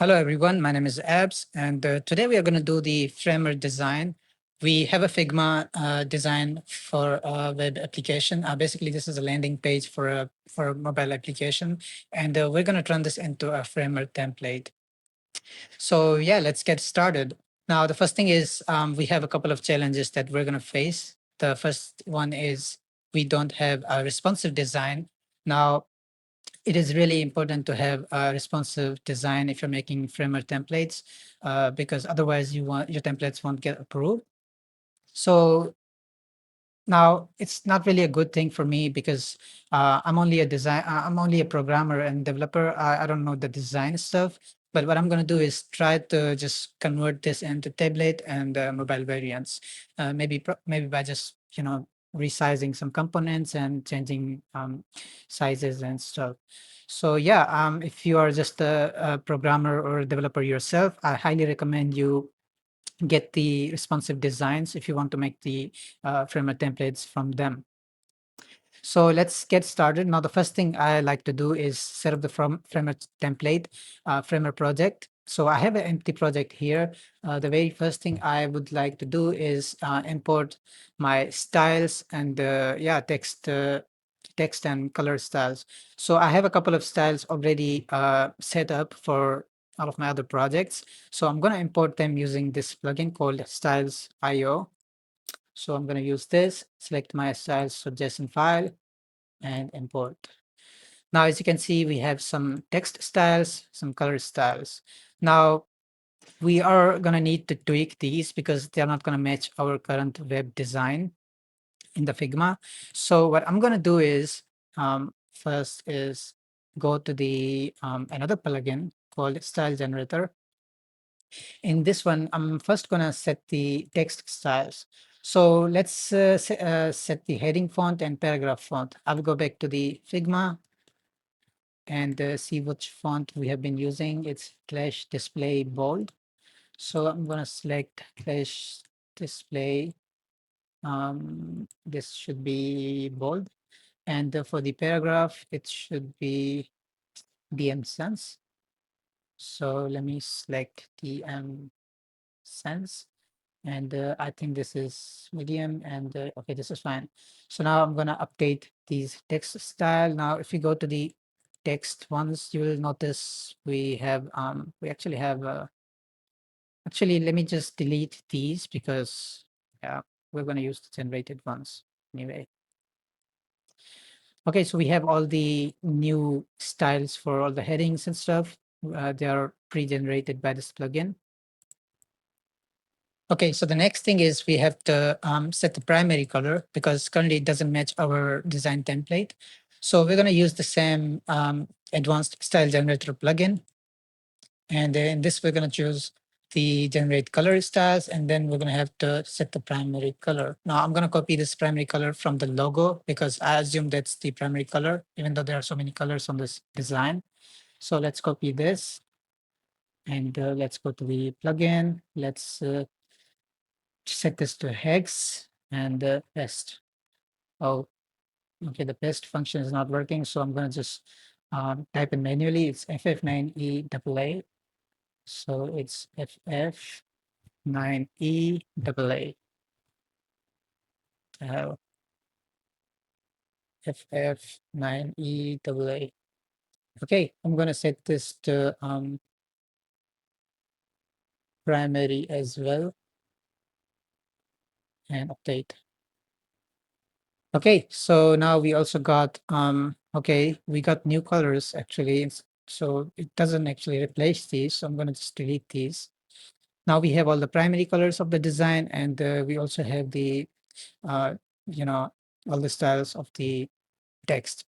Hello, everyone. My name is Abs, and today we are going to do the framer design. We have a Figma design for a web application. Basically, this is a landing page for a mobile application, and we're going to turn this into a framer template. So yeah, let's get started. Now, the first thing is we have a couple of challenges that we're going to face. The first one is we don't have a responsive design. Now, it is really important to have a responsive design if you're making framer templates, because otherwise your templates won't get approved. So now it's not really a good thing for me because I'm only I'm only a programmer and developer. I don't know the design stuff. But what I'm going to do is try to just convert this into tablet and mobile variants. Maybe by just resizing some components and changing sizes and stuff. So yeah, if you are just a programmer or a developer yourself, I highly recommend you get the responsive designs if you want to make the framer templates from them. So let's get started. Now, the first thing I like to do is set up the framer template, framer project. So I have an empty project here. The very first thing I would like to do is import my styles and text and color styles. So I have a couple of styles already set up for all of my other projects. So I'm going to import them using this plugin called Styles.io. So I'm going to use this, select my styles.json file and import. Now, as you can see, we have some text styles, some color styles. Now, we are going to need to tweak these because they're not going to match our current web design in the Figma. So what I'm going to do is first is go to the another plugin called Style Generator. In this one, I'm first going to set the text styles. So let's set the heading font and paragraph font. I'll go back to the Figma and see which font we have been using. It's Clash Display Bold. So I'm going to select Clash Display. This should be bold. And for the paragraph, it should be DM Sans. So let me select DM Sans. And I think this is medium and okay, this is fine. So now I'm gonna update these text style. Now, if you go to the text ones, you will notice we actually have actually, let me just delete these because yeah, we're gonna use the generated ones anyway. Okay, so we have all the new styles for all the headings and stuff. They are pre-generated by this plugin. Okay, so the next thing is we have to set the primary color because currently it doesn't match our design template. So we're going to use the same advanced style generator plugin. And in this, we're going to choose the generate color styles, and then we're going to have to set the primary color. Now I'm going to copy this primary color from the logo because I assume that's the primary color, even though there are so many colors on this design. So let's copy this and let's go to the plugin. Let's set this to hex and pest. Oh, okay, the pest function is not working, so I'm going to just type in manually. It's FF9EAA. So it's FF9EAA. FF9EAA. Okay, I'm going to set this to primary as well and update. Okay, so now we also got okay, we got new colors actually. So it doesn't actually replace these. So I'm going to just delete these. Now we have all the primary colors of the design, and we also have the uh, you know all the styles of the text.